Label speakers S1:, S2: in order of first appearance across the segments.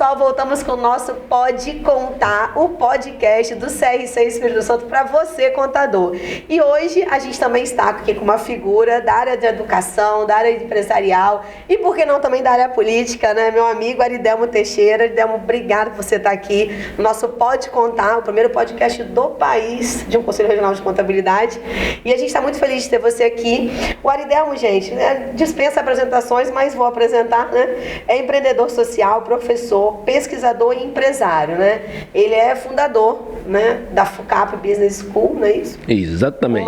S1: pessoal, voltamos com o nosso Pode Contar, o podcast do CRC Espírito Santo para você, contador. E hoje a gente também está aqui com uma figura da área de educação, da área empresarial e, por que não, também da área política, né? Meu amigo Aridelmo Teixeira. Aridelmo, obrigado por você estar aqui no nosso Pode Contar, o primeiro podcast do país de um Conselho Regional de Contabilidade. E a gente está muito feliz de ter você aqui. O Aridelmo, gente, né, dispensa apresentações, mas vou apresentar, né? É empreendedor social, professor, pesquisador e empresário, né? Ele é fundador, né, da FUCAP Business School, não é isso?
S2: Exatamente.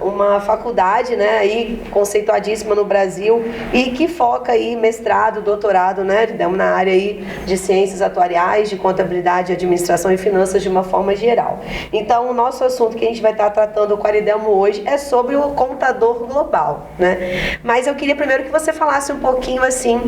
S1: Uma faculdade, né, aí conceituadíssima no Brasil e que foca aí mestrado, doutorado, né, na área aí de ciências atuariais, de contabilidade, administração e finanças de uma forma geral. Então, o nosso assunto que a gente vai estar tratando com o Aridelmo hoje é sobre o contador global, né? Mas eu queria primeiro que você falasse um pouquinho, assim,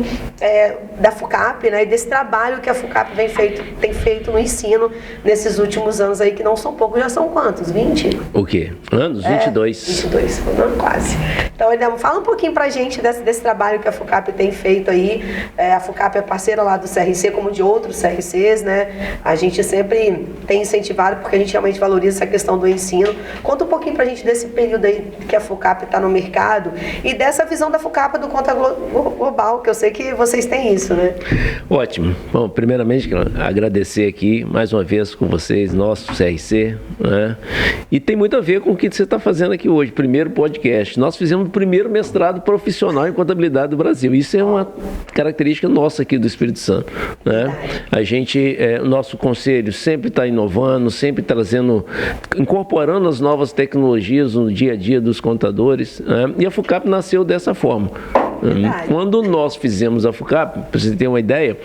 S1: da FUCAP, né, e desse trabalho que a FUCAP tem feito no ensino nesses últimos anos aí, que não são poucos, já são quantos? 20?
S2: O quê? Anos? 22.
S1: 22, não, quase. Então, Aridelmo, fala um pouquinho pra gente desse trabalho que a FUCAP tem feito aí. A FUCAP é parceira lá do CRC, como de outros CRCs, né? A gente sempre tem incentivado, porque a gente realmente valoriza essa questão do ensino. Conta um pouquinho pra gente desse período aí que a FUCAP está no mercado e dessa visão da FUCAP do Conta Global, que eu sei que vocês têm isso, né?
S2: Ótimo. Bom, primeiramente, agradecer aqui mais uma vez com vocês, nosso CRC, né? E tem muito a ver com o que você está fazendo aqui hoje, primeiro podcast. Nós fizemos o primeiro mestrado profissional em contabilidade do Brasil. Isso é uma característica nossa aqui do Espírito Santo, né? A gente, o nosso conselho sempre está inovando, sempre trazendo, incorporando as novas tecnologias no dia a dia dos contadores, né? E a FUCAP nasceu dessa forma. Verdade. Quando nós fizemos a FUCAP, para você ter uma ideia,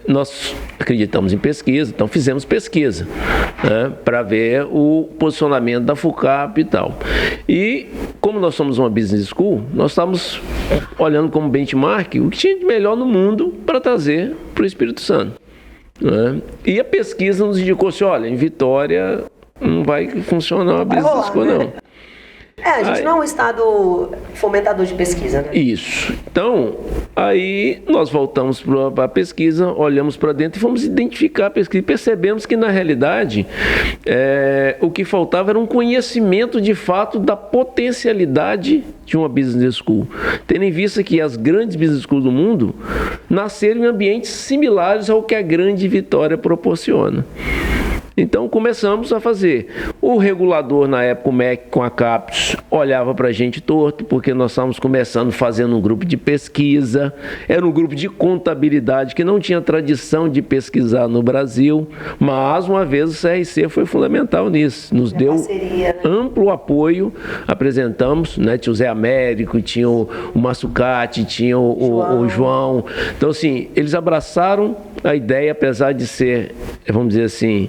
S2: nós acreditamos em pesquisa, então fizemos pesquisa, né, para ver o posicionamento da FUCAP e tal. E como nós somos uma business school, nós estávamos olhando como benchmark o que tinha de melhor no mundo para trazer para o Espírito Santo, né? E a pesquisa nos indicou assim, olha, em Vitória não vai funcionar uma business school, não.
S1: A gente não é um estado fomentador de pesquisa, né?
S2: Isso. Então, aí nós voltamos para a pesquisa, olhamos para dentro e fomos identificar a pesquisa. E percebemos que, na realidade, o que faltava era um conhecimento, de fato, da potencialidade de uma business school. Tendo em vista que as grandes business schools do mundo nasceram em ambientes similares ao que a Grande Vitória proporciona. Então começamos a fazer. O regulador, na época, o MEC com a CAPES, olhava para a gente torto, porque nós estávamos começando fazendo um grupo de pesquisa, era um grupo de contabilidade que não tinha tradição de pesquisar no Brasil, mas uma vez o CRC foi fundamental nisso, nos deu amplo apoio, apresentamos, né? Tinha o Zé Américo, tinha o Massucati, tinha o João. Então, assim, eles abraçaram a ideia, apesar de ser, vamos dizer assim,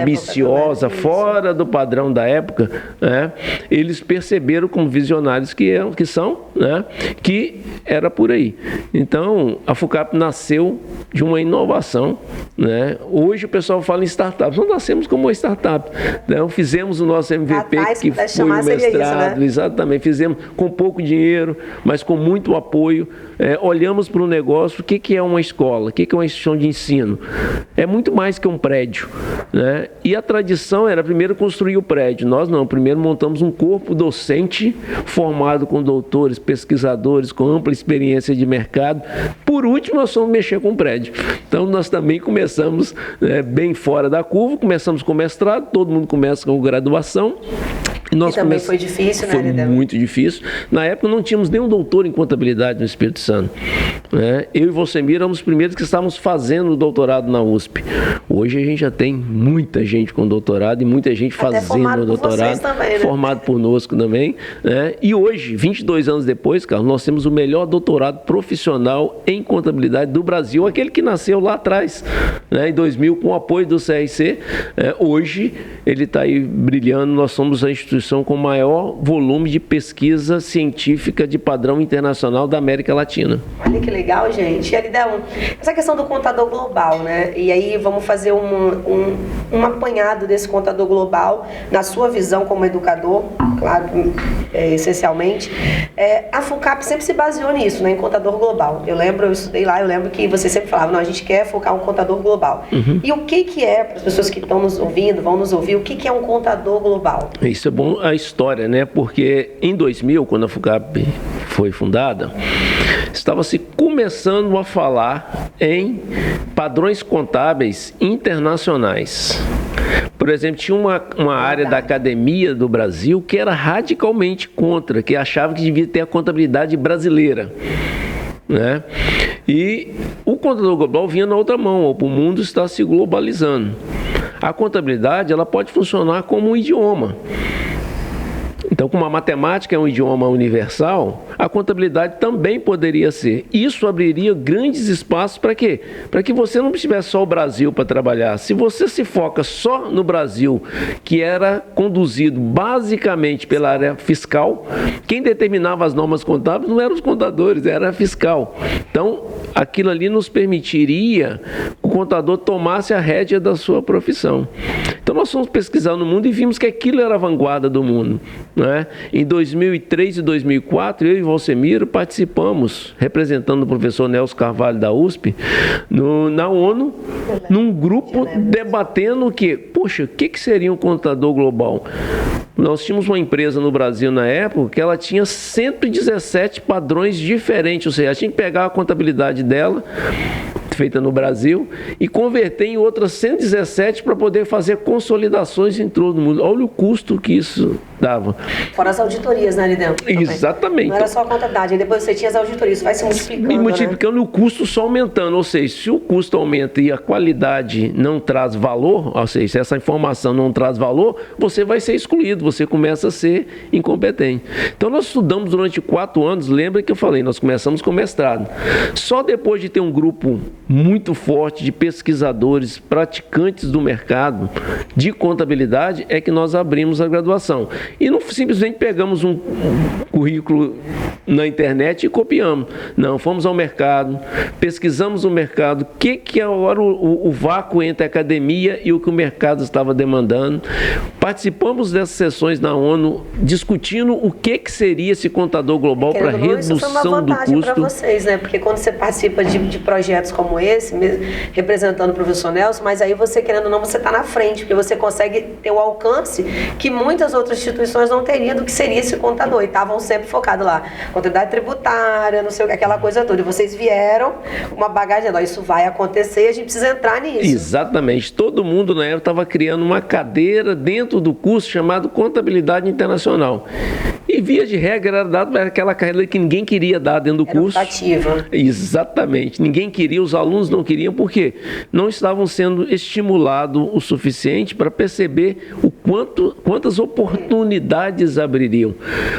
S2: ambiciosa, época, fora do padrão da época, né? Eles perceberam como visionários que são, né? Que era por aí. Então, a FUCAP nasceu de uma inovação, né? Hoje o pessoal fala em startups. Nós nascemos como uma startup. Então, fizemos o nosso MVP, que foi o mestrado, isso, né? Exatamente. Fizemos com pouco dinheiro, mas com muito apoio. Olhamos para o negócio, o que é uma escola, o que é uma instituição de ensino. É muito mais que um prédio, né? E a tradição era primeiro construir o prédio. Nós não, primeiro montamos um corpo docente formado com doutores, pesquisadores, com ampla experiência de mercado. Por último, nós fomos mexer com o prédio. Então, nós também começamos bem fora da curva, começamos com mestrado, todo mundo começa com graduação.
S1: E também foi difícil, né?
S2: Foi muito difícil. Na época não tínhamos nenhum doutor em contabilidade no Espírito Santo, né? Eu e Vocemir éramos os primeiros que estávamos fazendo o doutorado na USP. Hoje a gente já tem muita gente com doutorado e muita gente fazendo o doutorado, também, né? Formado conosco também, né? E hoje, 22 anos depois, Carlos, nós temos o melhor doutorado profissional em contabilidade do Brasil, aquele que nasceu lá atrás, né, em 2000, com o apoio do CRC. Hoje ele está aí brilhando. Nós somos a instituição instituição com maior volume de pesquisa científica de padrão internacional da América Latina.
S1: Olha que legal, gente. E Aridão, essa questão do contador global, né? E aí vamos fazer um apanhado desse contador global, na sua visão como educador, claro, essencialmente. A FUCAP sempre se baseou nisso, né, em contador global. Eu estudei lá, eu lembro que você sempre falava, não, a gente quer focar um contador global. E o que é, para as pessoas que estão nos ouvindo, vão nos ouvir, o que é um contador global?
S2: Isso é bom a história, né? Porque em 2000, quando a FUCAP foi fundada, estava se começando a falar em padrões contábeis internacionais. Por exemplo, tinha uma área da academia do Brasil que era radicalmente contra, que achava que devia ter a contabilidade brasileira, né? E o contador global vinha na outra mão, o mundo está se globalizando. A contabilidade, ela pode funcionar como um idioma. Então, como a matemática é um idioma universal, a contabilidade também poderia ser. Isso abriria grandes espaços para quê? Para que você não tivesse só o Brasil para trabalhar. Se você se foca só no Brasil, que era conduzido basicamente pela área fiscal, quem determinava as normas contábeis não eram os contadores, era a fiscal. Então, aquilo ali nos permitiria que o contador tomasse a rédea da sua profissão. Então, nós fomos pesquisar no mundo e vimos que aquilo era a vanguarda do mundo, né? Em 2003 e 2004, eu e Valsemiro participamos, representando o professor Nelson Carvalho da USP, na ONU, num grupo debatendo o quê? Poxa, o que seria um contador global? Nós tínhamos uma empresa no Brasil na época que ela tinha 117 padrões diferentes, ou seja, a gente tinha que pegar a contabilidade dela, feita no Brasil, e converter em outras 117 para poder fazer consolidações em todo o mundo. Olha o custo que isso dava.
S1: Fora as auditorias, né, ali dentro.
S2: Exatamente.
S1: Não era só a contabilidade, aí depois você tinha as auditorias, isso vai se multiplicando.
S2: E multiplicando, né? O custo só aumentando, ou seja, se o custo aumenta e a qualidade não traz valor, ou seja, se essa informação não traz valor, você vai ser excluído, você começa a ser incompetente. Então nós estudamos durante 4 anos, lembra que eu falei, nós começamos com mestrado. Só depois de ter um grupo muito forte de pesquisadores, praticantes do mercado de contabilidade, é que nós abrimos a graduação. E não simplesmente pegamos um currículo na internet e copiamos. Não, fomos ao mercado, pesquisamos o mercado, o que é agora o vácuo entre a academia e o que o mercado estava demandando. Participamos dessas sessões na ONU, discutindo o que seria esse contador global para redução do custo. Isso foi uma vantagem para
S1: vocês, né? Porque quando você participa de projetos como esse, representando o professor Nelson, mas aí você, querendo ou não, você está na frente, porque você consegue ter o alcance que muitas outras instituições não teriam do que seria esse contador, e estavam sempre focados lá, contabilidade tributária, não sei o que, aquela coisa toda, e vocês vieram com uma bagagem, não, isso vai acontecer e a gente precisa entrar nisso.
S2: Exatamente, todo mundo na época estava criando uma cadeira dentro do curso chamado Contabilidade Internacional, e via de regra era dado aquela cadeira que ninguém queria dar dentro do curso.
S1: Ativa.
S2: Exatamente, ninguém queria, os alunos não queriam, porque não estavam sendo estimulados o suficiente para perceber quantas oportunidades abririam.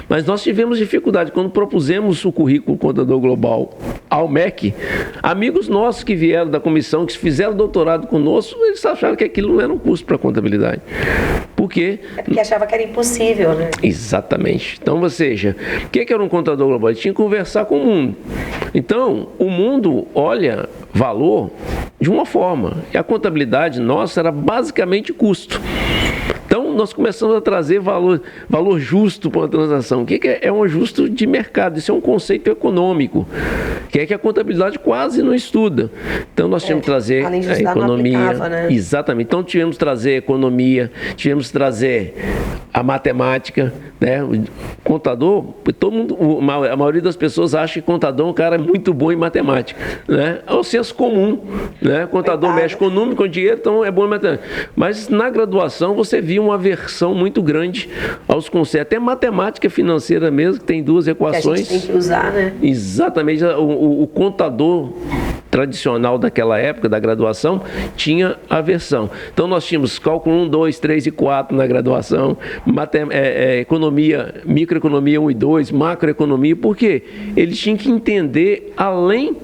S2: Mas nós tivemos dificuldade quando propusemos o currículo Contador Global ao MEC. Amigos nossos que vieram da comissão, que fizeram doutorado conosco, eles acharam que aquilo não era um curso para contabilidade. Por quê?
S1: É porque achava que era impossível, né?
S2: Exatamente. Então, ou seja, o que era um contador global? Ele tinha que conversar com o mundo. Então, o mundo olha valor de uma forma. E a contabilidade nossa era basicamente custo. Então, nós começamos a trazer valor justo para uma transação. O que é um ajuste de mercado? Isso é um conceito econômico, que é que a contabilidade quase não estuda. Então, nós tivemos que trazer a economia. Não aplicava, né? Exatamente. Então, tivemos que trazer a economia, tivemos que trazer a matemática, né? O contador, todo mundo, a maioria das pessoas acha que contador é um cara muito bom em matemática, né? É o senso comum, né? Contador mexe com número, com dinheiro, então é bom em matemática. Mas na graduação você via uma aversão muito grande aos conceitos, até matemática financeira mesmo, que tem 2 equações.
S1: Que a gente tem que usar, né?
S2: Exatamente, o contador tradicional daquela época, da graduação, tinha aversão. Então nós tínhamos cálculo 1, 2, 3 e 4 na graduação, economia, microeconomia 1 e 2, macroeconomia, porque eles tinham que entender além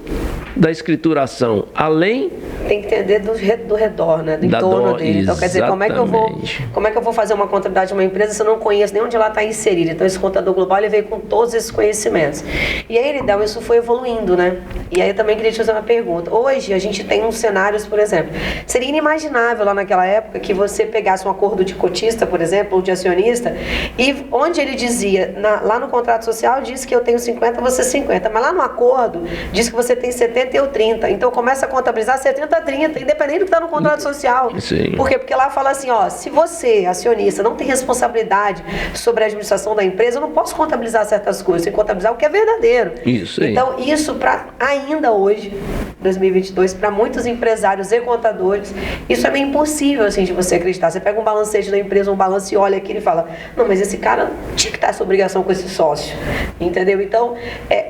S2: da escrituração, além
S1: tem que entender do redor, né? Do entorno dele. Então, quer dizer, como é que eu vou fazer uma contabilidade de uma empresa se eu não conheço nem onde ela está inserida? Então, esse contador global, ele veio com todos esses conhecimentos. E aí, Eridel, isso foi evoluindo, né? E aí, eu também queria te fazer uma pergunta. Hoje, a gente tem uns cenários, por exemplo, seria inimaginável lá naquela época que você pegasse um acordo de cotista, por exemplo, ou de acionista, e onde ele dizia, lá no contrato social, diz que eu tenho 50, você 50, mas lá no acordo, diz que você tem 70 e eu 30. Então, começa a contabilizar 70 a 30, independente do que está no contrato social.
S2: Sim.
S1: Por quê? Porque lá fala assim, ó, se você, acionista, não tem responsabilidade sobre a administração da empresa, eu não posso contabilizar certas coisas, tem que contabilizar o que é verdadeiro.
S2: Isso aí.
S1: Então, isso ainda hoje, 2022, para muitos empresários e contadores, isso é meio impossível, assim, de você acreditar. Você pega um balancete da empresa, um balanço e olha aqui e fala, não, mas esse cara tinha que estar essa obrigação com esse sócio, entendeu? Então,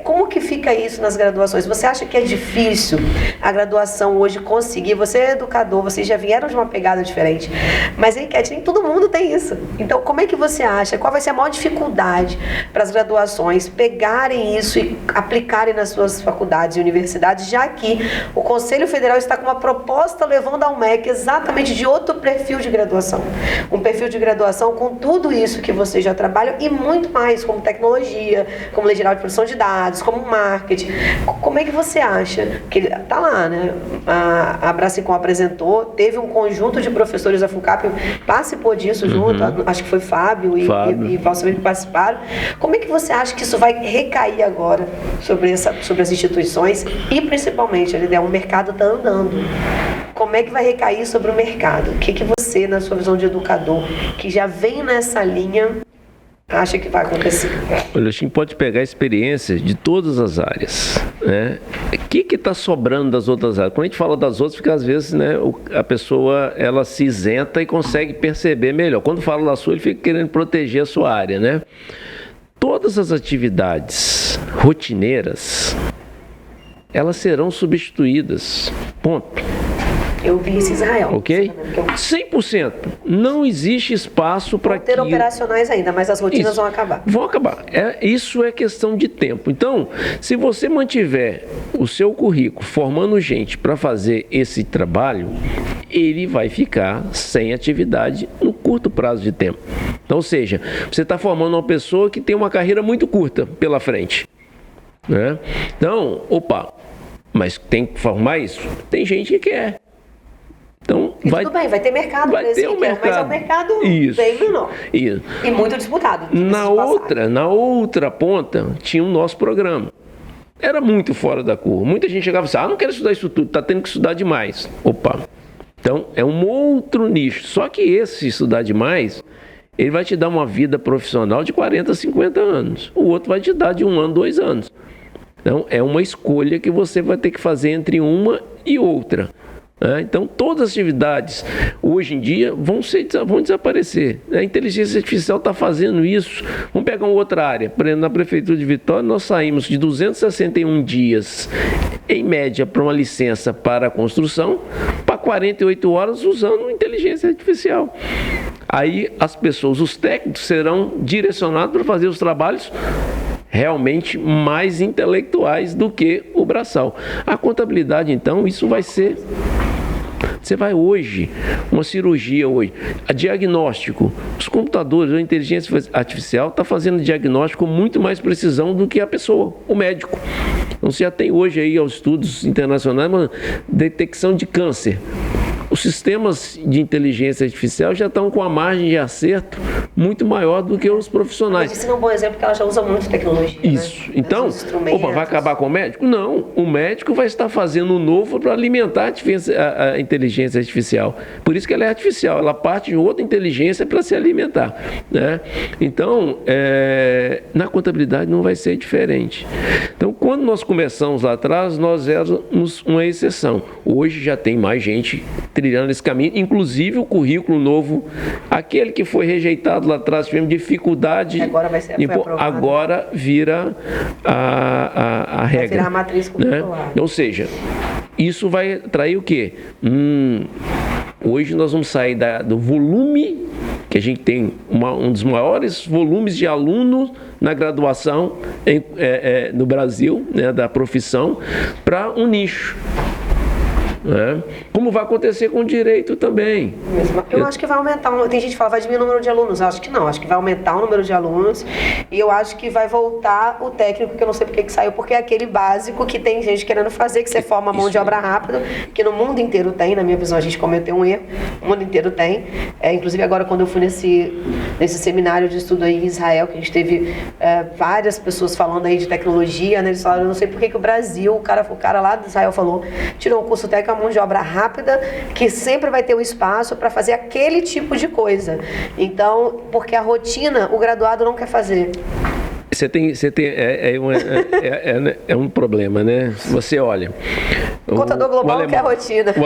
S1: como que fica isso nas graduações? Você acha que é difícil a graduação hoje conseguir? Você é educador, vocês já vieram de uma pegada diferente, mas a enquete, nem todo mundo tem isso. Então, como é que você acha? Qual vai ser a maior dificuldade para as graduações pegarem isso e aplicarem nas suas faculdades e universidades, já que o Conselho Federal está com uma proposta levando ao MEC exatamente de outro perfil de graduação. Um perfil de graduação com tudo isso que vocês já trabalham e muito mais, como tecnologia, como lei geral de proteção de dados, como marketing. Como é que você acha? Que está lá, né? A Brasicom apresentou, teve um conjunto de professores da FUNCAP, participou disso junto, acho que foi Fábio e Valsamir que participaram. Como é que você acha que isso vai recair agora sobre as instituições e principalmente, o mercado está andando? Como é que vai recair sobre o mercado? O que você, na sua visão de educador, que já vem nessa linha, acha que vai acontecer?
S2: Olha, a gente pode pegar experiências de todas as áreas, né? O que está sobrando das outras áreas? Quando a gente fala das outras, porque às vezes, né, a pessoa ela se isenta e consegue perceber melhor. Quando fala da sua, ele fica querendo proteger a sua área, né? Todas as atividades rotineiras, elas serão substituídas. Ponto.
S1: Eu vi isso em Israel.
S2: Ok? 100%. Não existe espaço para
S1: ter operacionais ainda, mas as rotinas vão acabar.
S2: Vão acabar. Isso é questão de tempo. Então, se você mantiver o seu currículo formando gente para fazer esse trabalho, ele vai ficar sem atividade no curto prazo de tempo. Então, ou seja, você está formando uma pessoa que tem uma carreira muito curta pela frente, né? Então, mas tem que formar isso? Tem gente que quer. Então,
S1: tudo bem, vai ter mercado,
S2: vai ter um mercado.
S1: Mas é um mercado bem menor.
S2: Isso.
S1: E muito disputado.
S2: Na outra ponta, tinha o nosso programa. Era muito fora da curva. Muita gente chegava e disse, não quero estudar isso tudo, está tendo que estudar demais. Então, é um outro nicho. Só que esse estudar demais, ele vai te dar uma vida profissional de 40, 50 anos. O outro vai te dar de 1 ano, 2 anos. Então, é uma escolha que você vai ter que fazer entre uma e outra. Então, todas as atividades, hoje em dia, vão desaparecer. A inteligência artificial está fazendo isso. Vamos pegar uma outra área. Por exemplo, na Prefeitura de Vitória, nós saímos de 261 dias, em média, para uma licença para a construção, para 48 horas usando inteligência artificial. Aí, as pessoas, os técnicos, serão direcionados para fazer os trabalhos realmente mais intelectuais do que o braçal. A contabilidade, então, isso vai ser... Você vai hoje, uma cirurgia hoje, a diagnóstico, os computadores, a inteligência artificial está fazendo diagnóstico com muito mais precisão do que a pessoa, o médico. Então você já tem hoje aí aos estudos internacionais uma detecção de câncer. Os sistemas de inteligência artificial já estão com a margem de acerto muito maior do que os profissionais.
S1: Mas isso é um bom exemplo porque ela já usa muito tecnologia.
S2: Isso.
S1: Né?
S2: Então, vai acabar com o médico? Não. O médico vai estar fazendo um novo para alimentar a inteligência artificial. Por isso que ela é artificial. Ela parte de outra inteligência para se alimentar, né? Então, na contabilidade não vai ser diferente. Então, quando nós começamos lá atrás, nós éramos uma exceção. Hoje já tem mais gente trilhando esse caminho, inclusive o currículo novo, aquele que foi rejeitado lá atrás, tivemos dificuldade,
S1: agora vai ser,
S2: agora vira a regra. Vai
S1: virar a matriz curricular.
S2: Ou seja, isso vai atrair o quê? Hoje nós vamos sair do volume, que a gente tem um dos maiores volumes de alunos na graduação no Brasil, né, da profissão, para um nicho. né? Como vai acontecer com o direito também.
S1: Eu acho que vai aumentar, tem gente que fala vai diminuir o número de alunos, eu acho que não, acho que vai aumentar o número de alunos e eu acho que vai voltar o técnico, que eu não sei porque que saiu, porque é aquele básico que tem gente querendo fazer, que você forma mão de obra rápida, que no mundo inteiro tem, na minha visão a gente cometeu um erro, o mundo inteiro tem, inclusive agora quando eu fui nesse seminário de estudo aí em Israel, que a gente teve várias pessoas falando aí de tecnologia, né? Eles falaram, eu não sei porque que o Brasil, o cara lá de Israel falou, tirou um curso técnico, a mão de obra rápida, que sempre vai ter um espaço para fazer aquele tipo de coisa. Então, porque a rotina, o graduado não quer fazer.
S2: É um problema, né? Você olha.
S1: O contador global quer rotina.
S2: O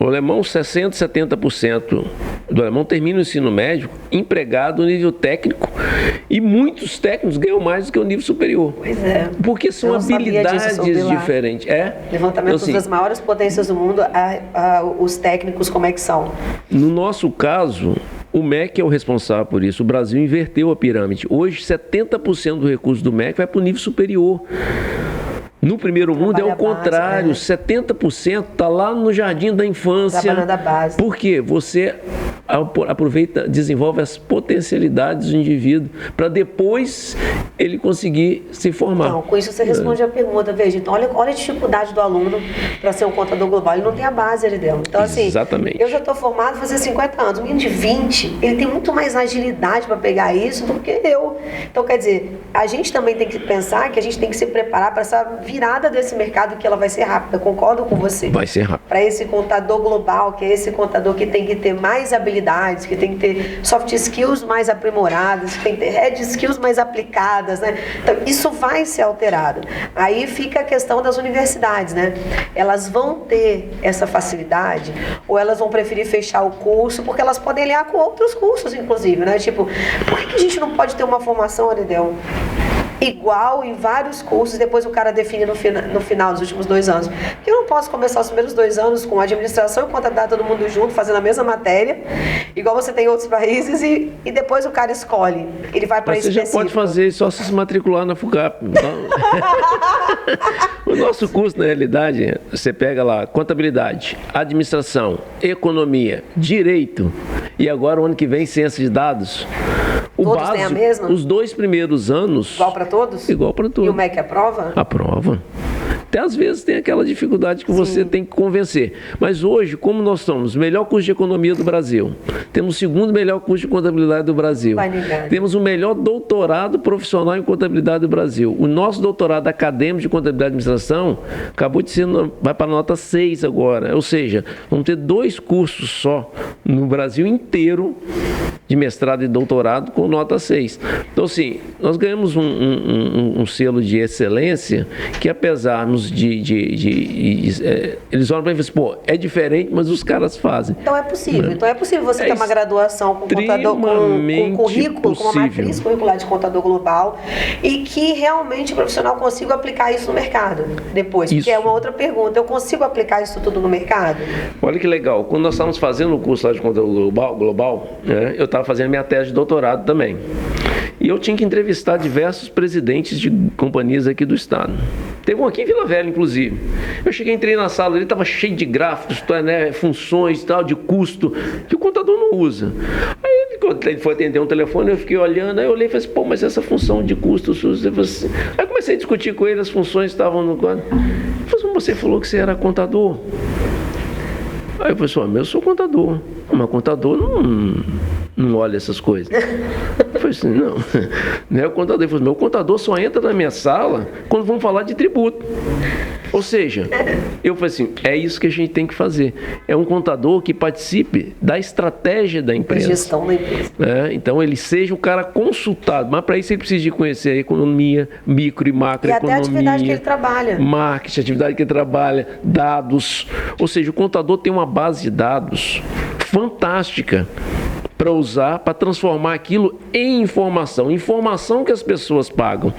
S2: alemão 60%, 70% do alemão termina o ensino médio empregado no nível técnico e muitos técnicos ganham mais do que o nível superior.
S1: Pois é.
S2: Porque são habilidades diferentes.
S1: Levantamento das maiores potências do mundo, os técnicos como é que são?
S2: No nosso caso, o MEC é o responsável por isso. O Brasil inverteu a pirâmide. Hoje, 70% do recurso do MEC vai para o nível superior. No primeiro mundo é o contrário, 70% está lá no jardim da infância.
S1: Trabalhando a base.
S2: Por quê? Você aproveita, desenvolve as potencialidades do indivíduo para depois ele conseguir se formar.
S1: Então, com isso você responde a pergunta, veja, então olha a dificuldade do aluno para ser um contador global, ele não tem a base ali dentro. Então assim,
S2: exatamente.
S1: Eu já estou formado a fazer 50 anos, um menino de 20, ele tem muito mais agilidade para pegar isso do que eu. Então quer dizer, a gente também tem que pensar que a gente tem que se preparar para essa virada desse mercado, que ela vai ser rápida, concordo com você.
S2: Vai ser rápida.
S1: Para esse contador global, que é esse contador que tem que ter mais habilidades, que tem que ter soft skills mais aprimoradas, que tem que ter hard skills mais aplicadas, né? Então, isso vai ser alterado. Aí fica a questão das universidades, né? Elas vão ter essa facilidade ou elas vão preferir fechar o curso, porque elas podem aliar com outros cursos, inclusive, né? Tipo, por que a gente não pode ter uma formação, Aridel, igual em vários cursos, depois o cara define no final dos últimos 2 anos? Porque eu não posso começar os primeiros 2 anos com administração e contabilidade todo mundo junto, fazendo a mesma matéria, igual você tem em outros países, e depois o cara escolhe. Ele vai para
S2: específico. Você já pode fazer só se matricular na FUCAP. O nosso curso, na realidade, você pega lá contabilidade, administração, economia, direito, e agora o ano que vem ciência de dados.
S1: Todos têm a mesma?
S2: Os 2 primeiros anos...
S1: Igual para todos?
S2: Igual para todos.
S1: E o MEC aprova?
S2: Aprova. Até às vezes tem aquela dificuldade que você tem que convencer. Mas hoje, como nós somos o melhor curso de economia do Brasil, temos o 2º melhor curso de contabilidade do Brasil, temos o melhor doutorado profissional em contabilidade do Brasil. O nosso doutorado acadêmico de contabilidade e administração acabou de ser, vai para a nota 6 agora. Ou seja, vamos ter 2 cursos só no Brasil inteiro de mestrado e doutorado com nota 6. Então, assim, nós ganhamos um selo de excelência que, apesar eles olham para mim e falam assim, é diferente, mas os caras fazem.
S1: Então é possível. Então é possível você ter uma graduação com contador, com currículo, com uma matriz curricular de contador global, e que realmente o profissional consiga aplicar isso no mercado depois. Porque é uma outra pergunta. Eu consigo aplicar isso tudo no mercado?
S2: Olha que legal. Quando nós estávamos fazendo o curso lá de contador global, né, eu estava fazendo minha tese de doutorado também. E eu tinha que entrevistar diversos presidentes de companhias aqui do estado. Teve um aqui em Vila Velha, inclusive. Eu cheguei, entrei na sala, ele estava cheio de gráficos, né, funções, tal, de custo, que o contador não usa. Aí quando ele foi atender um telefone, eu fiquei olhando, aí eu olhei e falei assim, mas essa função de custo... Aí comecei a discutir com ele, as funções estavam no quadro. Ele falou assim, você falou que você era contador. Aí eu falei assim, eu sou contador. Mas contador não olha essas coisas. Eu falei assim, não é o contador. Ele falou, meu contador só entra na minha sala quando vão falar de tributo. Ou seja, eu falei assim, é isso que a gente tem que fazer. É um contador que participe da estratégia da empresa.
S1: Da gestão da empresa.
S2: Então ele seja o cara consultado, mas para isso ele precisa de conhecer a economia, micro e macroeconomia.
S1: E até a atividade que ele trabalha.
S2: Marketing, a atividade que ele trabalha, dados. Ou seja, o contador tem uma base de dados fantástica para usar, para transformar aquilo em informação. Informação que as pessoas pagam,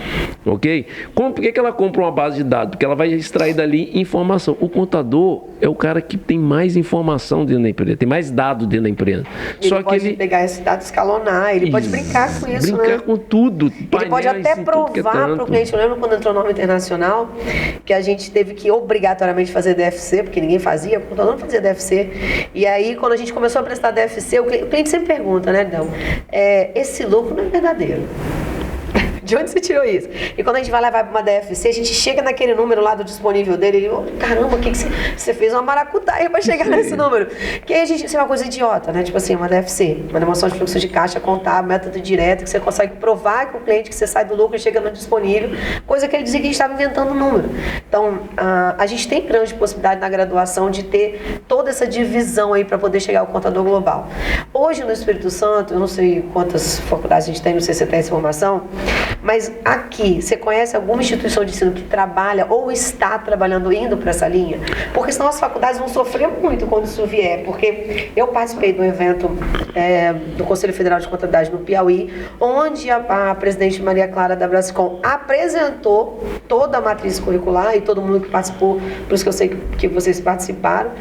S2: ok? Por que ela compra uma base de dados? Porque ela vai extrair dali informação. O contador é o cara que tem mais informação dentro da empresa, tem mais dados dentro da empresa.
S1: Ele pode pegar esse dado, escalonar, ele pode brincar com isso,
S2: brincar com tudo.
S1: Ele pode até provar para o cliente. Eu lembro quando entrou norma internacional, que a gente teve que obrigatoriamente fazer DFC, porque ninguém fazia, o contador não fazia DFC. E aí, quando a gente começou a prestar DFC, o cliente sempre pergunta, né, então, esse lucro não é verdadeiro. De onde você tirou isso? E quando a gente vai levar para uma DFC, a gente chega naquele número lá do disponível dele, ele, caramba, o que você fez uma maracutaia para chegar nesse número? Que aí a gente, isso é uma coisa idiota, né? Tipo assim, uma DFC, uma demonstração de fluxo de caixa contábil, método direto, que você consegue provar que o cliente, que você sai do lucro e chega no disponível, coisa que ele dizia que a gente estava inventando o número. Então, a gente tem grande possibilidade na graduação de ter toda essa divisão aí para poder chegar ao contador global. Hoje no Espírito Santo, eu não sei quantas faculdades a gente tem, não sei se você tem essa informação, mas aqui, você conhece alguma instituição de ensino que trabalha ou está trabalhando indo para essa linha? Porque senão as faculdades vão sofrer muito quando isso vier, porque eu participei de um evento do Conselho Federal de Contabilidade no Piauí, onde a presidente Maria Clara da Brascom apresentou toda a matriz curricular e todo mundo que participou, por isso que eu sei que vocês participaram,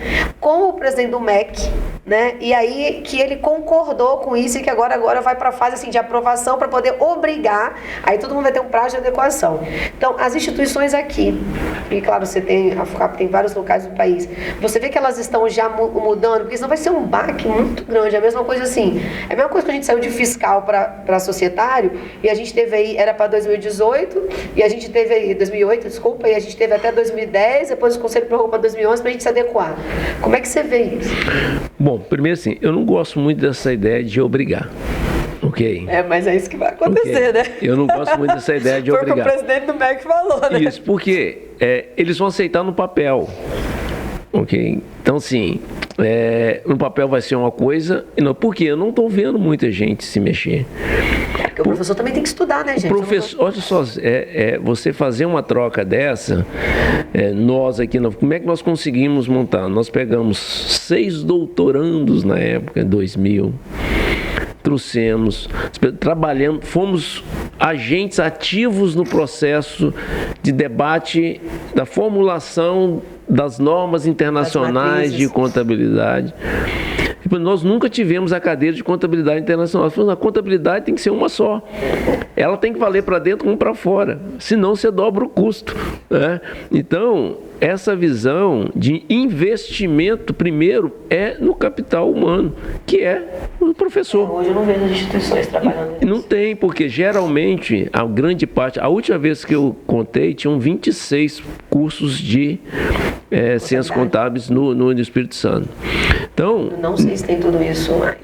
S1: com o presidente do MEC, né? E aí que ele concordou com isso e que agora vai para a fase assim, de aprovação para poder obrigar. Aí todo mundo vai ter um prazo de adequação. Então, as instituições aqui, e claro, você tem, a FUCAP tem vários locais do país, você vê que elas estão já mudando, porque senão vai ser um baque muito grande. É a mesma coisa assim, é a mesma coisa que a gente saiu de fiscal para societário, e a gente teve aí, era para 2018, e a gente teve aí, 2008, desculpa, e a gente teve até 2010, depois o Conselho prorrogou para 2011 para a gente se adequar. Como é que você vê isso?
S2: Bom, primeiro assim, eu não gosto muito dessa ideia de obrigar. Ok.
S1: Mas é isso que vai acontecer, né?
S2: Eu não gosto muito dessa ideia de obrigar.
S1: Foi o que o presidente do MEC falou, né?
S2: Isso, porque eles vão aceitar no papel. Ok? Então, assim, no papel vai ser uma coisa. Porque eu não estou vendo muita gente se mexer.
S1: Porque o professor também tem que estudar, né, gente?
S2: Professor, olha só, você fazer uma troca dessa, nós aqui, como é que nós conseguimos montar? Nós pegamos 6 doutorandos na época, 2000. Trouxemos, trabalhando, fomos agentes ativos no processo de debate da formulação das normas internacionais de contabilidade. Nós nunca tivemos a cadeira de contabilidade internacional. A contabilidade tem que ser uma só. Ela tem que valer para dentro como para fora. Senão você dobra o custo, né? Então, essa visão de investimento, primeiro, é no capital humano, que é o professor.
S1: Hoje eu não vejo as instituições trabalhando nisso.
S2: Não tem, porque geralmente, a grande parte, a última vez que eu contei, tinham 26 cursos de ciências contábeis no Espírito Santo. Então,
S1: não sei se tem tudo isso mais.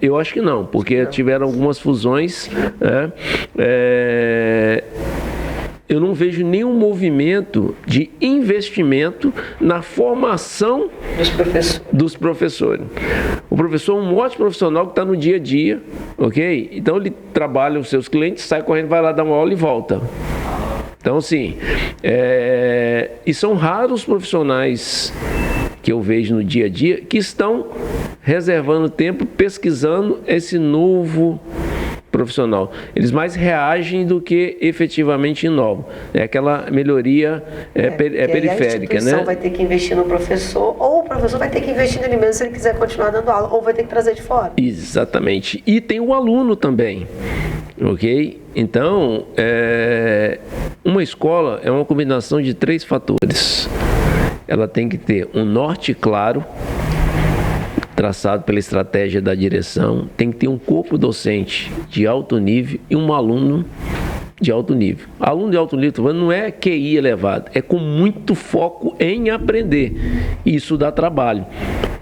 S2: Eu acho que não, porque tiveram algumas fusões. Eu não vejo nenhum movimento de investimento na formação dos professores. O professor é um ótimo profissional que está no dia a dia, ok? Então ele trabalha os seus clientes, sai correndo, vai lá dar uma aula e volta. Então, assim, e são raros os profissionais que eu vejo no dia a dia que estão reservando tempo pesquisando esse novo profissional. Eles mais reagem do que efetivamente inovam. É aquela melhoria periférica,
S1: a instituição vai ter que investir no professor, ou o professor vai ter que investir nele mesmo se ele quiser continuar dando aula, ou vai ter que trazer de fora.
S2: Exatamente. E tem o aluno também. Ok? Então, uma escola é uma combinação de 3 fatores. Ela tem que ter um norte claro, traçado pela estratégia da direção, tem que ter um corpo docente de alto nível e um aluno de alto nível. Aluno de alto nível não é QI elevado, é com muito foco em aprender. Isso dá trabalho.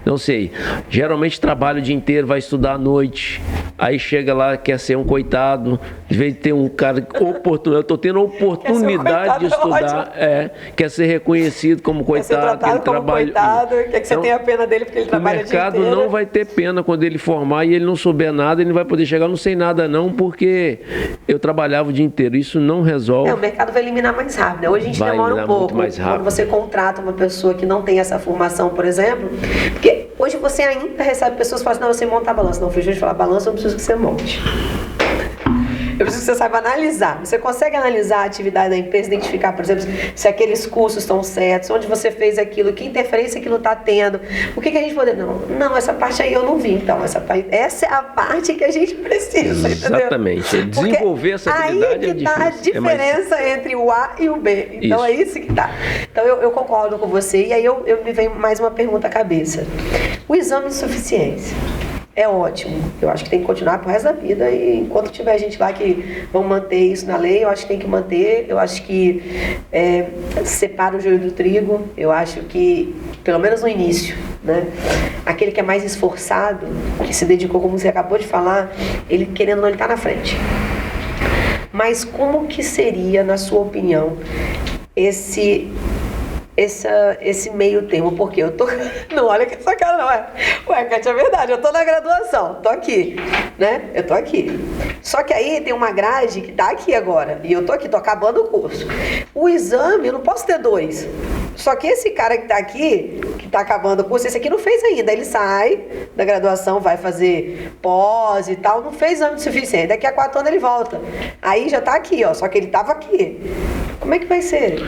S2: Não sei, geralmente trabalha o dia inteiro, vai estudar à noite, aí chega lá, quer ser um coitado, de vez de ter um cara eu estou tendo a oportunidade de estudar, quer ser reconhecido como coitado,
S1: quer ser tratado como coitado, quer que você tenha pena dele porque ele trabalha o dia inteiro.
S2: O mercado não vai ter pena quando ele formar e ele não souber nada, ele não vai poder chegar, não sei nada não, porque eu trabalhava o dia inteiro, isso não resolve.
S1: O mercado vai eliminar mais rápido, né? Hoje a gente demora um pouco,
S2: mais rápido.
S1: Quando você contrata uma pessoa que não tem essa formação, por exemplo, porque Hoje você ainda recebe pessoas que falam assim, não, você monta a balança. Não, deixa eu te falar, balança eu não preciso que você monte. Eu preciso que você saiba analisar. Você consegue analisar a atividade da empresa, identificar, por exemplo, se aqueles custos estão certos, onde você fez aquilo, que interferência aquilo está tendo, o que a gente pode... Não, essa parte aí eu não vi. Então, essa é a parte que a gente precisa,
S2: exatamente.
S1: Entendeu?
S2: Desenvolver essa habilidade
S1: aí que está a diferença entre o A e o B. Então, é isso que está. Então, eu concordo com você. E aí, me vem mais uma pergunta à cabeça. O exame de suficiência é ótimo. Eu acho que tem que continuar pro resto da vida e enquanto tiver gente lá que vão manter isso na lei, eu acho que tem que manter. Eu acho que separa o joio do trigo. Eu acho que, pelo menos no início, né? Aquele que é mais esforçado, que se dedicou, como você acabou de falar, ele querendo ou não, ele tá na frente. Mas como que seria, na sua opinião, esse meio termo? Porque eu tô... Não, olha que essa cara não é. Ué, Kátia, é verdade, eu tô na graduação, tô aqui, né? Eu tô aqui. Só que aí tem uma grade que tá aqui agora, e eu tô aqui, tô acabando o curso. O exame, eu não posso ter 2. Só que esse cara que tá aqui, que tá acabando o curso, esse aqui não fez ainda. Ele sai da graduação, vai fazer pós e tal, não fez exame de suficiente. Daqui a 4 anos ele volta. Aí já tá aqui, ó, só que ele tava aqui. Como é que vai ser?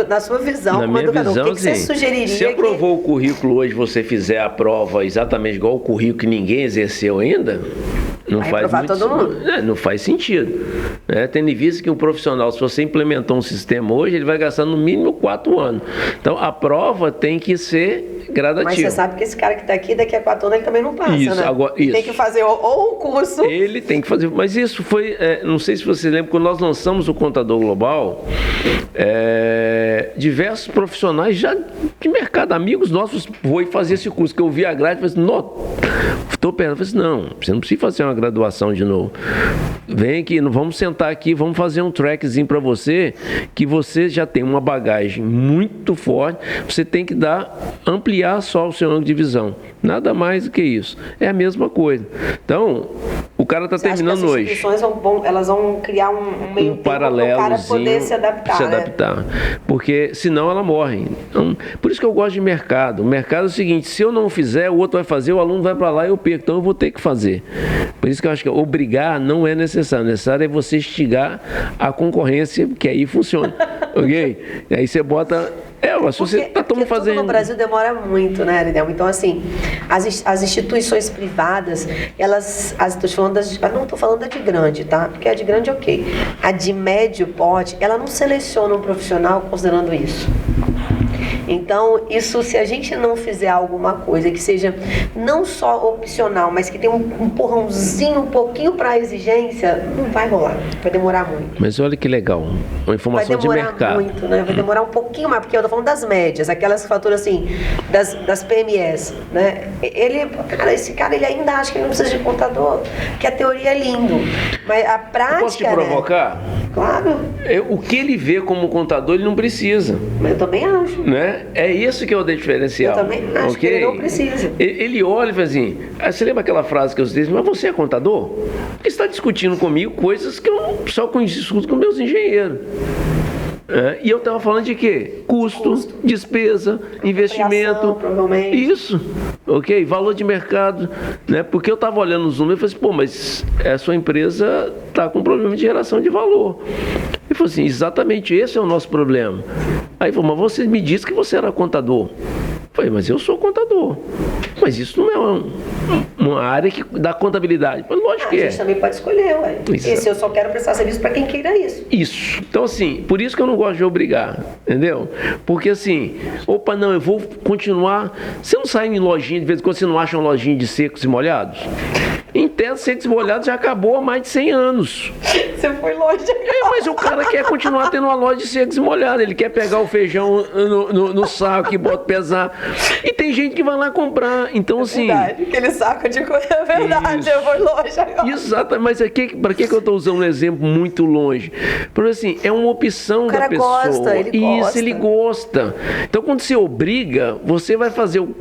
S1: Na sua visão, como educador,
S2: visão,
S1: o que você sugeriria?
S2: Se aprovou o currículo hoje, você fizer a prova exatamente igual o currículo que ninguém exerceu ainda, não faz muito,
S1: todo mundo.
S2: Não faz sentido. Tendo em vista que um profissional, se você implementou um sistema hoje, ele vai gastar no mínimo 4 anos. Então, a prova tem que ser gradativa.
S1: Mas você sabe que esse cara que está aqui, daqui a 4 anos, ele também não passa,
S2: isso,
S1: né?
S2: Agora, isso.
S1: Tem que fazer ou o curso...
S2: Ele tem que fazer... Mas isso foi... não sei se você lembra, quando nós lançamos o Contador Global, diversos profissionais já de mercado, amigos nossos, foi fazer esse curso, que eu vi a grade e falei assim, estou pensando, eu falei assim, não, você não precisa fazer uma graduação de novo. Vem aqui, vamos sentar aqui, vamos fazer um trackzinho para você, que você já tem uma bagagem muito forte, você tem que ampliar só o seu ângulo de visão. Nada mais do que isso. É a mesma coisa. Então, o cara está terminando hoje. As
S1: instituições elas vão criar um meio
S2: paralelozinho
S1: para o cara poder se adaptar.
S2: Porque senão ela morre. Então, por isso que eu gosto de mercado. O mercado é o seguinte, se eu não fizer, o outro vai fazer, o aluno vai para lá e eu perco. Então eu vou ter que fazer. Por isso que eu acho que obrigar não é necessário. O necessário é você instigar a concorrência, que aí funciona. Ok? E aí você bota...
S1: Porque tudo no Brasil demora muito, né, Arinel? Então, assim, as instituições privadas, não estou falando da de grande, tá? Porque a de grande, ok. A de médio porte, ela não seleciona um profissional considerando isso. Então, isso, se a gente não fizer alguma coisa que seja não só opcional, mas que tenha um empurrãozinho um pouquinho para a exigência, não vai rolar, vai demorar muito.
S2: Mas olha que legal, uma informação de mercado.
S1: Vai demorar muito, né? Vai demorar um pouquinho mais, porque eu tô falando das médias, aquelas que faturam assim, das PMS, né? Esse cara, ele ainda acha que ele não precisa de contador, que a teoria é lindo, mas a prática...
S2: Eu posso te provocar?
S1: Né? Claro.
S2: O que ele vê como contador, ele não precisa.
S1: Mas eu também acho.
S2: Né? É isso que é o diferencial.
S1: Eu também acho que ele não precisa.
S2: Ele olha e fala assim, você lembra aquela frase que eu disse, mas você é contador? Porque você está discutindo comigo coisas que eu só discuto com meus engenheiros. E eu estava falando de quê? Custo, despesa, investimento.
S1: Provavelmente.
S2: Isso, ok? Valor de mercado. Né? Porque eu estava olhando os números e falei assim, mas a sua empresa está com problema de geração de valor. Ele falou assim, exatamente esse é o nosso problema. Aí ele falou, mas você me disse que você era contador. Eu falei, mas eu sou contador. Mas isso não é uma área que dá contabilidade. Mas lógico que é.
S1: A gente também pode escolher, ué. Esse eu só quero prestar serviço para quem queira isso.
S2: Isso. Então, assim, por isso que eu não gosto de obrigar, entendeu? Porque, assim, não, eu vou continuar... Você não sai em lojinha, de vez em quando você não acha uma lojinha de secos e molhados? Em tese, secos e molhados já acabou há mais de 100 anos.
S1: Você foi longe.
S2: Mas o cara quer continuar tendo uma loja de secos e molhados. Ele quer pegar o feijão no saco e bota pesar. E tem gente que vai lá comprar. Então, assim...
S1: Verdade, aquele saco de coisa é verdade, isso. Eu vou longe agora.
S2: Exato, mas para que eu estou usando um exemplo muito longe? Porque, assim, é uma opção da pessoa. Ele gosta. Então, quando você obriga, você vai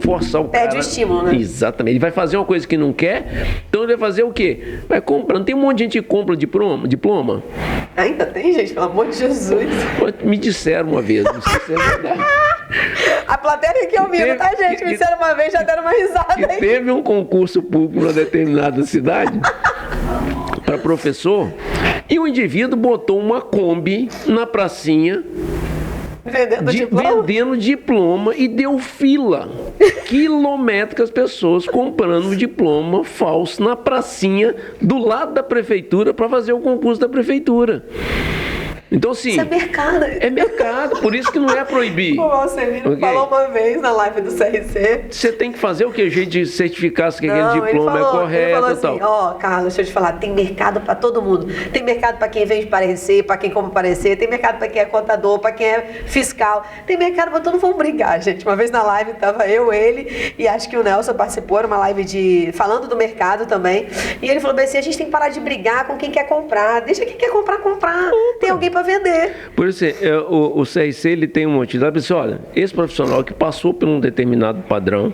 S2: forçar o cara...
S1: Pede o estímulo, né?
S2: Exatamente. Ele vai fazer uma coisa que não quer, então ele vai fazer o quê? Vai comprando. Tem um monte de gente que compra diploma.
S1: Ainda tem, gente? Pelo amor de Jesus.
S2: Me disseram uma vez, não sei se é verdade.
S1: A plateia que ouvindo, tá, gente? Me disseram uma vez, já deram uma risada aí.
S2: Teve um concurso público numa determinada cidade para professor e o indivíduo botou uma Kombi na pracinha vendendo diploma e deu fila quilométrica, as pessoas comprando o diploma falso na pracinha do lado da prefeitura para fazer o concurso da prefeitura. Então, assim,
S1: isso é mercado.
S2: É mercado, por isso que não é proibir.
S1: Você me falou uma vez na live do CRC.
S2: Você tem que fazer o que? Jeito de certificar se aquele diploma é correto.
S1: Ele falou assim,
S2: tal.
S1: Carlos, deixa eu te falar, tem mercado para todo mundo. Tem mercado para quem vende parecer, para quem compra parecer, tem mercado para quem é contador, para quem é fiscal. Tem mercado para todo mundo. Vamos brigar, gente. Uma vez na live tava eu, ele e acho que o Nelson participou, era uma live falando do mercado também. E ele falou bem assim, a gente tem que parar de brigar com quem quer comprar. Deixa quem quer comprar. Tem alguém para vender.
S2: Por isso, o CRC ele tem uma utilidade. Ele diz, olha, esse profissional que passou por um determinado padrão,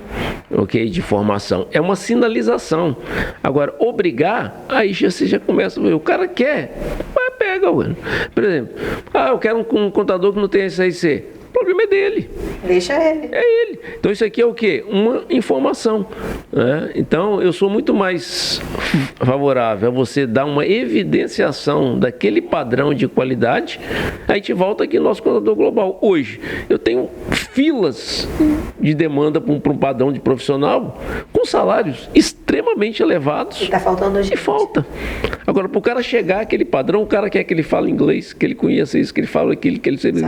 S2: ok, de formação, é uma sinalização. Agora, obrigar, aí você já começa a ver, o cara quer, vai pega, mano. Por exemplo, eu quero um contador que não tem CRC. O problema é dele.
S1: Deixa ele.
S2: É ele. Então isso aqui é o quê? Uma informação. Né? Então eu sou muito mais favorável a você dar uma evidenciação daquele padrão de qualidade. A gente volta aqui no nosso contador global. Hoje eu tenho filas de demanda para um padrão de profissional com salários extremamente elevados.
S1: E está faltando gente.
S2: E falta. Agora, para o cara chegar àquele padrão, o cara quer que ele fale inglês, que ele conheça isso, que ele fale aquilo, que ele seja...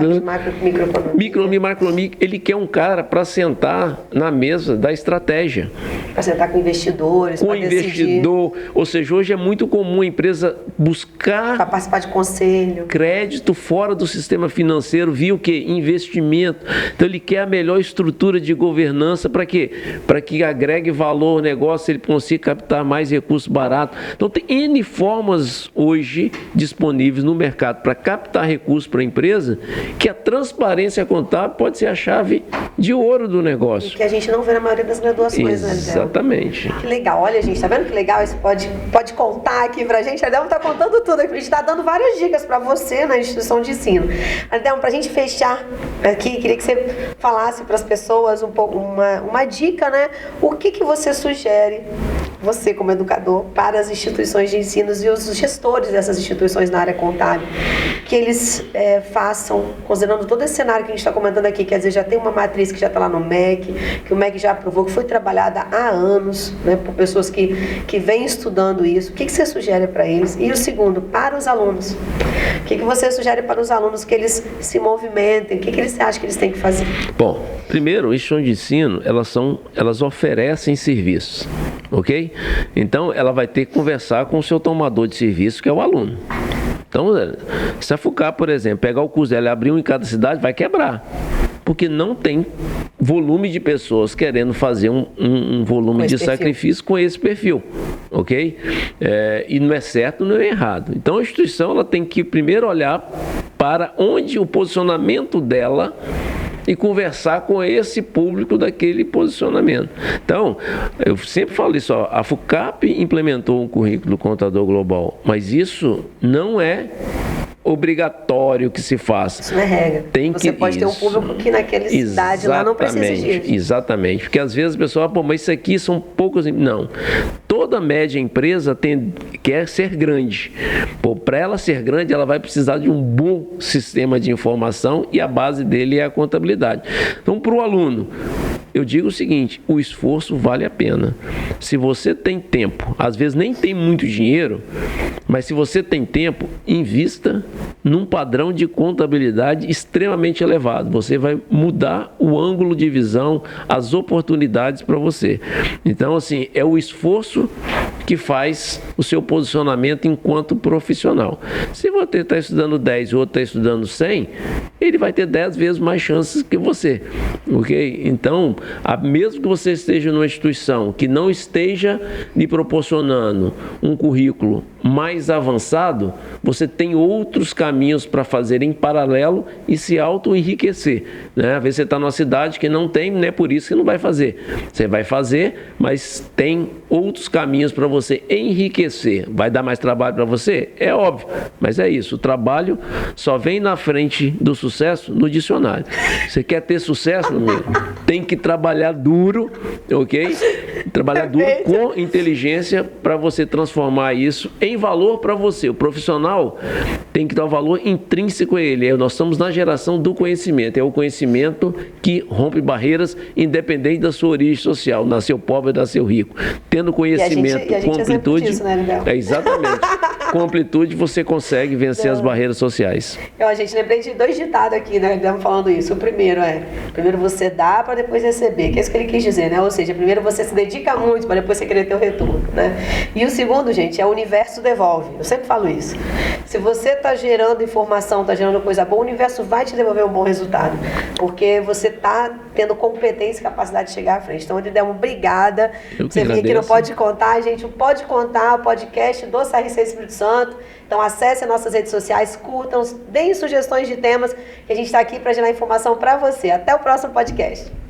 S2: Microeconomia, ele quer um cara para sentar na mesa da estratégia.
S1: Para sentar com investidores,
S2: com investidor. Ou seja, hoje é muito comum a empresa buscar...
S1: para participar de conselho.
S2: Crédito fora do sistema financeiro, via o quê? Investimento. Então, ele quer a melhor estrutura de governança para quê? Para que agregue valor ao negócio, ele consiga captar mais recursos baratos. Então, tem N formas hoje disponíveis no mercado para captar recursos para a empresa, que a transparência contábil pode ser a chave de ouro do negócio.
S1: E que a gente não vê na maioria das graduações, né, Lidel?
S2: Exatamente.
S1: Que legal. Olha, gente, tá vendo que legal? Isso pode contar aqui pra gente. A Lidel tá contando tudo. A gente tá dando várias dicas pra você na instituição de ensino. Lidel, pra gente fechar aqui, queria que você falasse para as pessoas uma dica, né? O que você sugere, você como educador, para as instituições de ensino e os gestores dessas instituições na área contábil, que eles façam, considerando todo esse cenário que a gente está comentando aqui, quer dizer, já tem uma matriz que já está lá no MEC, que o MEC já aprovou, que foi trabalhada há anos, né, por pessoas que vêm estudando isso. O que você sugere para eles? E o segundo, para os alunos. O que você sugere para os alunos que eles se movimentem? O que eles acham que eles têm que fazer?
S2: Bom, primeiro, instituições de ensino, elas oferecem serviços, ok? Então, ela vai ter que conversar com o seu tomador de serviço, que é o aluno. Então, se a FUCAP, por exemplo, pegar o curso dela e abrir um em cada cidade, vai quebrar. Porque não tem volume de pessoas querendo fazer um volume de sacrifício com esse perfil, ok? E não é certo, não é errado. Então, a instituição ela tem que primeiro olhar para onde o posicionamento dela e conversar com esse público daquele posicionamento. Então, eu sempre falo isso, a FUCAP implementou um currículo contador global, mas isso não é obrigatório que se faça.
S1: Isso não é regra. Você pode ter um público que naquela cidade lá não precisa disso.
S2: Exatamente. Porque às vezes a pessoa fala, mas isso aqui são poucos... Não. Toda média empresa quer ser grande. Para ela ser grande, ela vai precisar de um bom sistema de informação e a base dele é a contabilidade. Então, para o aluno, eu digo o seguinte, o esforço vale a pena. Se você tem tempo, às vezes nem tem muito dinheiro, mas se você tem tempo, invista num padrão de contabilidade extremamente elevado. Você vai mudar o ângulo de visão, as oportunidades para você. Então, assim, é o esforço que faz o seu posicionamento enquanto profissional. Se você está estudando 10 e o outro está estudando 100, ele vai ter 10 vezes mais chances que você, ok? Então, mesmo que você esteja numa instituição que não esteja lhe proporcionando um currículo mais avançado, você tem outros caminhos para fazer em paralelo e se auto-enriquecer, né? Às vezes você está numa cidade que não tem, não é por isso que não vai fazer. Você vai fazer, mas tem outros caminhos para você enriquecer, vai dar mais trabalho para você? É óbvio, mas é isso. O trabalho só vem na frente do sucesso no dicionário. Você quer ter sucesso, meu amigo? Tem que trabalhar duro, ok? Trabalhar duro com inteligência para você transformar isso em valor para você. O profissional tem que dar um valor intrínseco a ele. Nós estamos na geração do conhecimento. É o conhecimento que rompe barreiras, independente da sua origem social. Nasceu pobre, nasceu rico. Tendo conhecimento com amplitude...
S1: Disso, né,
S2: exatamente. Com amplitude você consegue vencer as barreiras sociais.
S1: Gente, lembrei de 2 ditados aqui, né? Estamos falando isso. O primeiro primeiro você dá para depois receber, que é isso que ele quis dizer, né? Ou seja, primeiro você se dedica muito para depois você querer ter o retorno, né? E o segundo, gente, é o universo devolve. Eu sempre falo isso. Se você está gerando informação, está gerando coisa boa, o universo vai te devolver um bom resultado, porque você está tendo competência e capacidade de chegar à frente. Então, Edilma, obrigada. Você vir aqui no Pode Contar, gente. O Pode Contar, o podcast do CRC Espírito Santo. Então, acesse nossas redes sociais, curtam, deem sugestões de temas, que a gente está aqui para gerar informação para você. Até o próximo podcast.